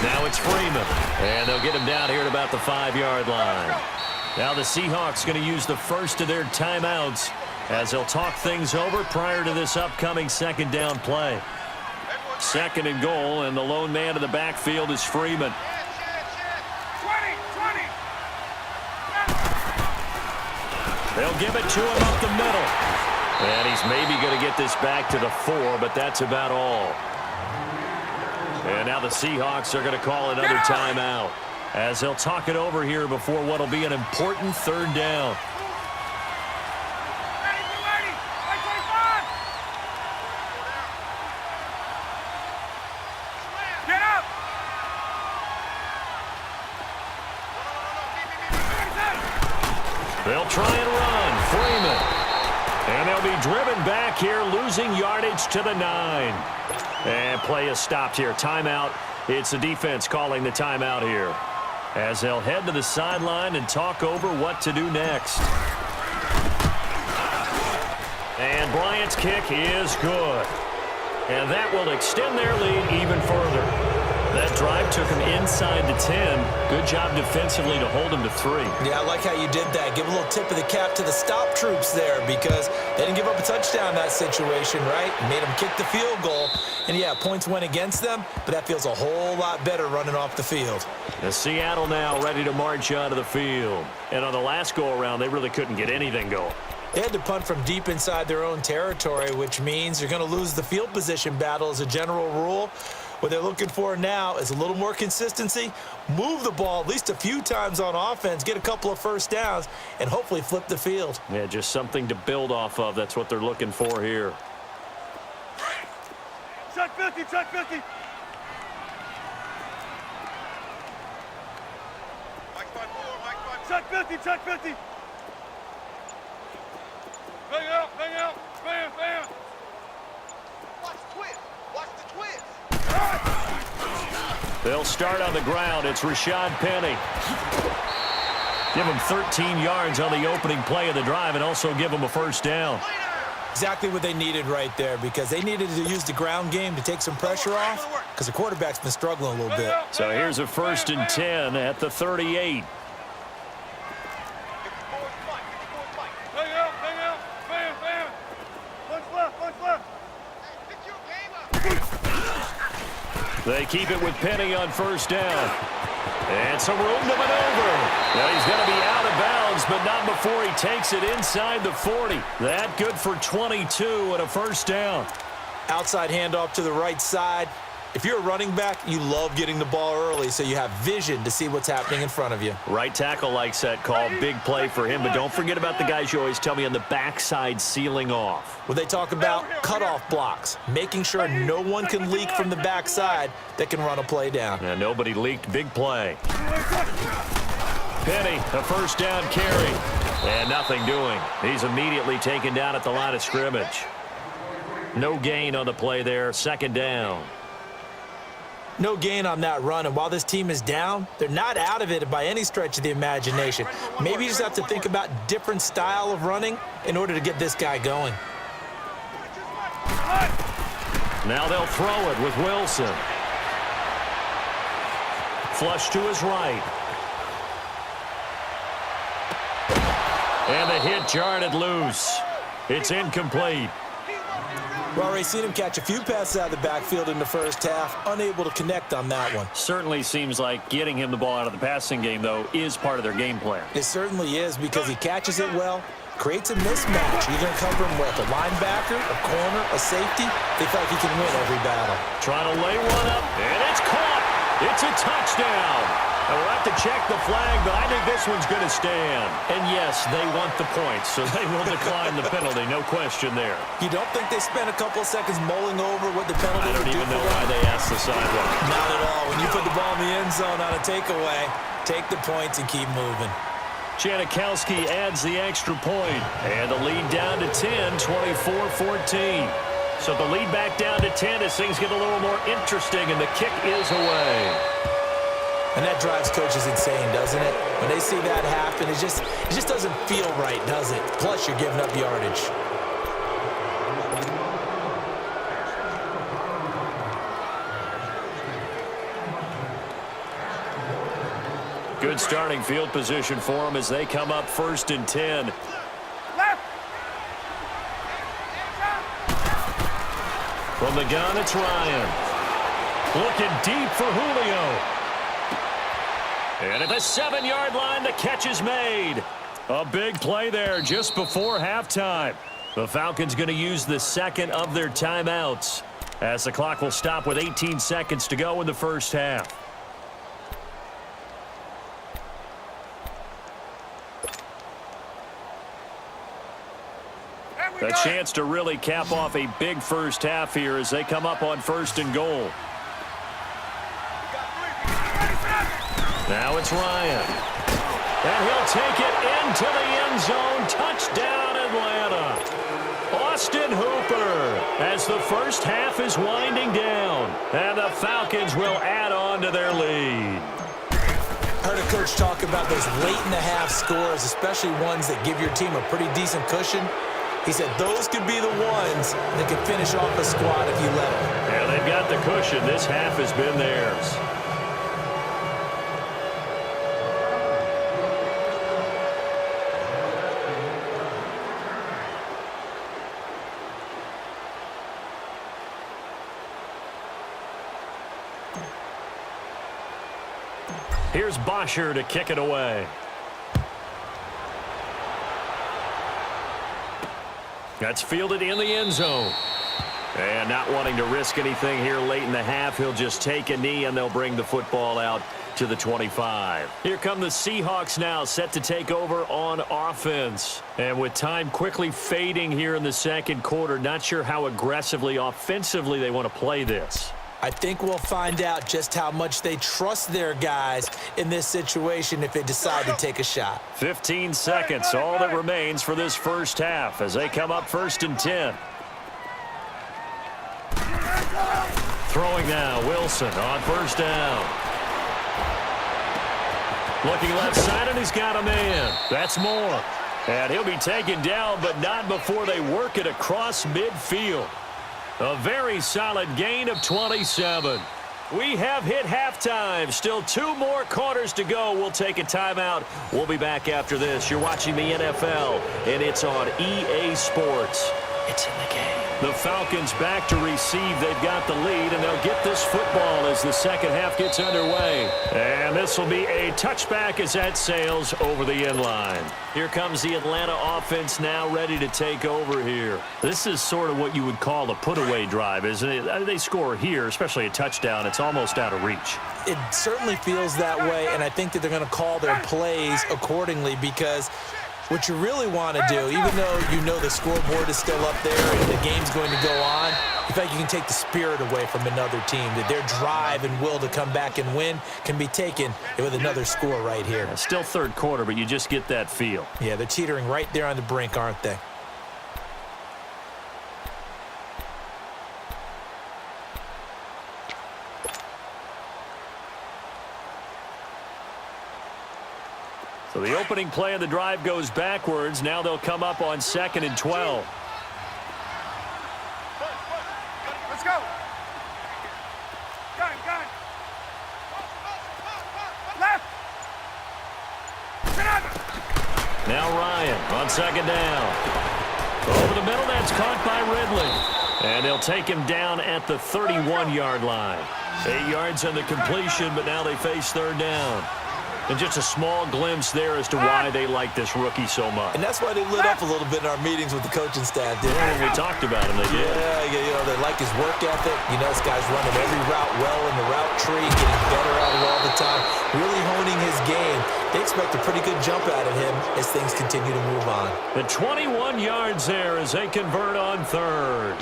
Now it's Freeman. And they'll get him down here at about the 5-yard line. Now the Seahawks going to use the first of their timeouts as they'll talk things over prior to this upcoming second down play. Second and goal, and the lone man in the backfield is Freeman. They'll give it to him up the middle. And he's maybe going to get this back to the 4, but that's about all. And now the Seahawks are going to call another timeout as they'll talk it over here before what will be an important third down. They'll try and run. Freeman. And they'll be driven back here, losing yardage to the 9. And play is stopped here. Timeout. It's the defense calling the timeout here as they'll head to the sideline and talk over what to do next. And Bryant's kick is good. And that will extend their lead even further. That drive took him inside the 10. Good job defensively to hold him to 3. Yeah, I like how you did that. Give a little tip of the cap to the stop troops there because they didn't give up a touchdown in that situation, right? Made them kick the field goal. And, yeah, points went against them, but that feels a whole lot better running off the field. The Seattle now ready to march onto the field. And on the last go-around, they really couldn't get anything going. They had to punt from deep inside their own territory, which means you're going to lose the field position battle as a general rule. What they're looking for now is a little more consistency, move the ball at least a few times on offense, get a couple of first downs, and hopefully flip the field. Yeah, just something to build off of. That's what they're looking for here. Check 50, check 50. Check 50, check 50. Bang out, bam, bam. Watch the twist, watch the twist. They'll start on the ground. It's Rashad Penny. Give him 13 yards on the opening play of the drive and also give him a first down. Exactly what they needed right there because they needed to use the ground game to take some pressure off because the quarterback's been struggling a little bit. So here's a 1st and 10 at the 38. Bang out, bam, bam. Punch left. They keep it with Penny on first down. And some room to maneuver. Now he's going to be out of bounds, but not before he takes it inside the 40. That good for 22 and a first down. Outside handoff to the right side. If you're a running back, you love getting the ball early so you have vision to see what's happening in front of you. Right tackle likes that call. Big play for him, but don't forget about the guys you always tell me on the backside sealing off. When they talk about cutoff blocks, making sure no one can leak from the backside that can run a play down. And nobody leaked. Big play. Penny, a first down carry. And nothing doing. He's immediately taken down at the line of scrimmage. No gain on the play there. Second down. No gain on that run, and while this team is down, they're not out of it by any stretch of the imagination. Maybe you just have to think about different style of running in order to get this guy going. Now they'll throw it with Wilson. Flush to his right. And the hit jarred it loose. It's incomplete. We've already seen him catch a few passes out of the backfield in the first half, unable to connect on that one. Certainly seems like getting him the ball out of the passing game, though, is part of their game plan. It certainly is because he catches it well, creates a mismatch. You're going to cover him with a linebacker, a corner, a safety. They feel like he can win every battle. Trying to lay one up, and it's caught. It's a touchdown. And we'll have to check the flag, but I think this one's going to stand. And yes, they want the points, so they will decline the penalty. No question there. You don't think they spent a couple of seconds mulling over what the penalty would do? I don't even know why they asked the sideline. Not at all. When you put the ball in the end zone on a takeaway, take the points and keep moving. Janikowski adds the extra point, and the lead down to 10, 24-14. So the lead back down to 10 as things get a little more interesting, and the kick is away. And that drives coaches insane, doesn't it? When they see that happen, it just doesn't feel right, does it? Plus, you're giving up yardage. Good starting field position for them as they come up 1st and 10. Left. From the gun, it's Ryan. Looking deep for Julio. And at the 7-yard line, the catch is made. A big play there just before halftime. The Falcons going to use the second of their timeouts as the clock will stop with 18 seconds to go in the first half. A chance to really cap off a big first half here as they come up on 1st and goal. Now it's Ryan. And he'll take it into the end zone. Touchdown, Atlanta. Austin Hooper as the first half is winding down. And the Falcons will add on to their lead. Heard a coach talk about those late-in-the-half scores, especially ones that give your team a pretty decent cushion. He said those could be the ones that could finish off a squad if you let them. Yeah, they've got the cushion. This half has been theirs. Here's Bosher to kick it away. That's fielded in the end zone. And not wanting to risk anything here late in the half, he'll just take a knee and they'll bring the football out to the 25. Here come the Seahawks now, set to take over on offense. And with time quickly fading here in the second quarter, not sure how aggressively, offensively they want to play this. I think we'll find out just how much they trust their guys in this situation if they decide to take a shot. 15 seconds, all that remains for this first half as they come up 1st and 10. Throwing now, Wilson on 1st down. Looking left side, and he's got a man. That's Moore. And he'll be taken down, but not before they work it across midfield. A very solid gain of 27. We have hit halftime. Still 2 more quarters to go. We'll take a timeout. We'll be back after this. You're watching the NFL, and it's on EA Sports. It's in the game. The Falcons back to receive. They've got the lead, and they'll get this football as the second half gets underway. And this will be a touchback as that sails over the end line. Here comes the Atlanta offense now ready to take over here. This is sort of what you would call a put-away drive, isn't it? They score here, especially a touchdown. It's almost out of reach. It certainly feels that way, and I think that they're going to call their plays accordingly because what you really want to do, even though you know the scoreboard is still up there and the game's going to go on, in fact, you can take the spirit away from another team, that their drive and will to come back and win can be taken with another score right here. Yeah, still third quarter, but you just get that feel. Yeah, they're teetering right there on the brink, aren't they? So the opening play of the drive goes backwards. Now they'll come up on 2nd and 12. Let's go. Gun. Left. Now Ryan on 2nd down. Over the middle, that's caught by Ridley. And they'll take him down at the 31-yard line. 8 yards on the completion, but now they face 3rd down. And just a small glimpse there as to why they like this rookie so much. And that's why they lit up a little bit in our meetings with the coaching staff, didn't they? When we talked about him, they did. Yeah, you know, they like his work ethic. You know, this guy's running every route well in the route tree, getting better at it all the time, really honing his game. They expect a pretty good jump out of him as things continue to move on. The 21 yards there as they convert on 3rd.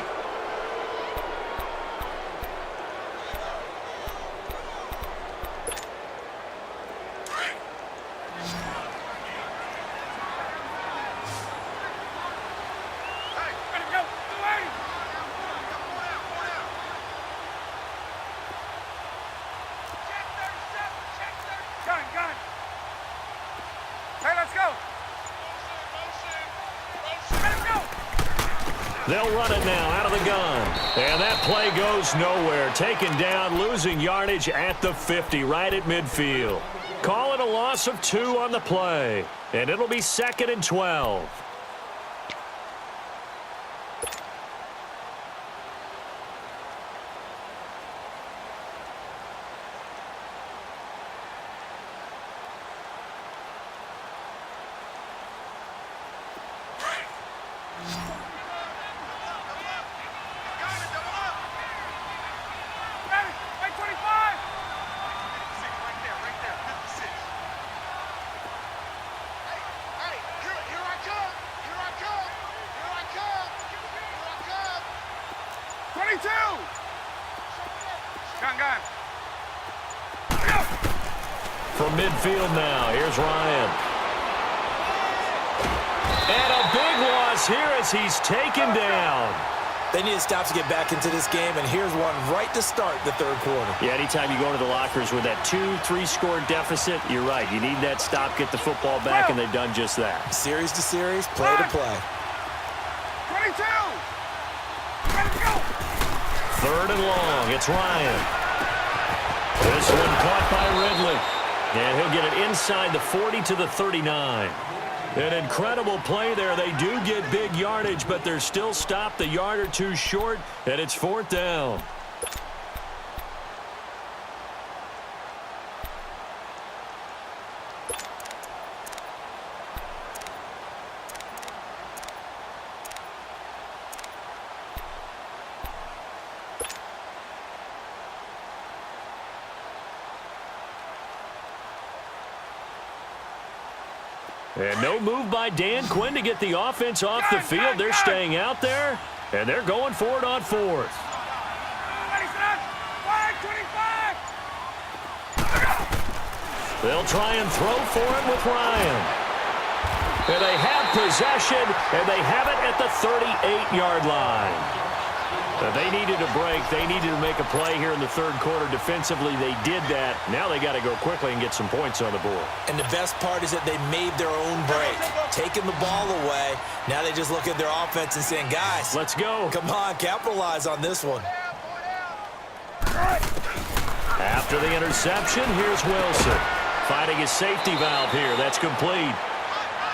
They'll run it now out of the gun. And that play goes nowhere. Taken down, losing yardage at the 50, right at midfield. Call it a loss of 2 on the play. And it'll be 2nd and 12. From midfield now, here's Ryan. And a big loss here as he's taken down. They need to stop to get back into this game, and here's one right to start the third quarter. Yeah, anytime you go into the lockers with that 2-3 score deficit, you're right. You need that stop, get the football back, and they've done just that. Series to series, play to play. 22! Ready to go! 3rd and long, it's Ryan. This one caught by Ridley. And he'll get it inside the 40 to the 39. An incredible play there. They do get big yardage, but they're still stopped a yard or two short, and it's 4th down. And no move by Dan Quinn to get the offense off the field. They're staying out there, and they're going for it on 4th. They'll try and throw for it with Ryan. And they have possession, and they have it at the 38-yard line. They needed a break. They needed to make a play here in the third quarter. Defensively, they did that. Now they got to go quickly and get some points on the board. And the best part is that they made their own break, taking the ball away. Now they just look at their offense and saying, guys, let's go. Come on, capitalize on this one. After the interception, here's Wilson. Finding his safety valve here. That's complete.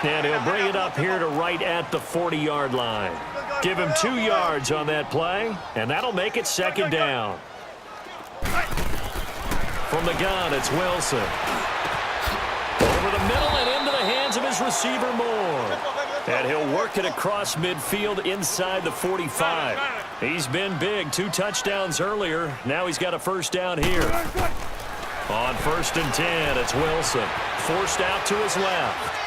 And he'll bring it up here to right at the 40-yard line. Give him 2 yards on that play, and that'll make it 2nd down. From the gun, it's Wilson. Over the middle and into the hands of his receiver, Moore. And he'll work it across midfield inside the 45. He's been big. 2 touchdowns earlier. Now he's got a 1st down here. On 1st and 10, it's Wilson. Forced out to his left.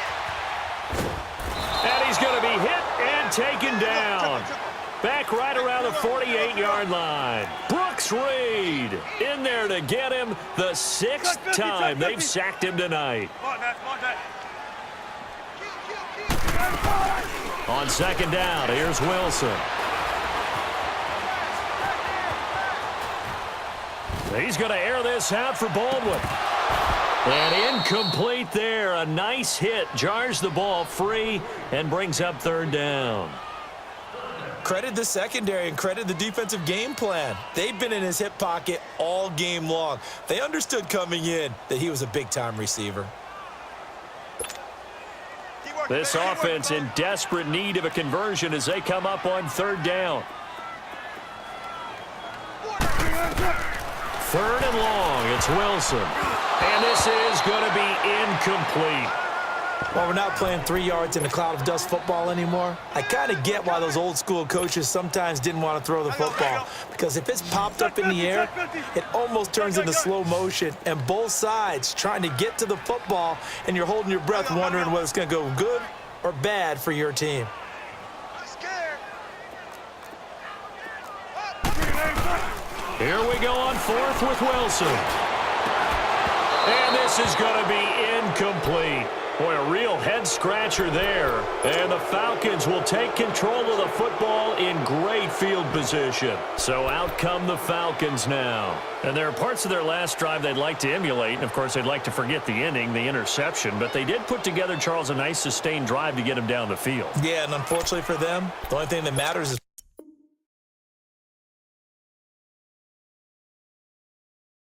And he's going to be hit and taken down. Back right around the 48-yard line. Brooks Reed in there to get him the 6th time they've sacked him tonight. On 2nd down, here's Wilson. He's going to air this out for Baldwin. And incomplete there. A nice hit. Jars the ball free and brings up 3rd down. Credit the secondary and credit the defensive game plan. They've been in his hip pocket all game long. They understood coming in that he was a big-time receiver. This offense in desperate need of a conversion as they come up on 3rd down. 3rd and long. It's Wilson. And this is going to be incomplete. Well, we're not playing 3 yards in a cloud of dust football anymore. I kind of get why those old school coaches sometimes didn't want to throw the football. Because if it's popped up in the air, it almost turns into slow motion. And both sides trying to get to the football, and you're holding your breath wondering whether it's going to go good or bad for your team. Here we go on 4th with Wilson. And this is going to be incomplete. Boy, a real head-scratcher there. And the Falcons will take control of the football in great field position. So out come the Falcons now. And there are parts of their last drive they'd like to emulate. And, of course, they'd like to forget the ending, the interception. But they did put together, Charles, a nice sustained drive to get him down the field. Yeah, and unfortunately for them, the only thing that matters is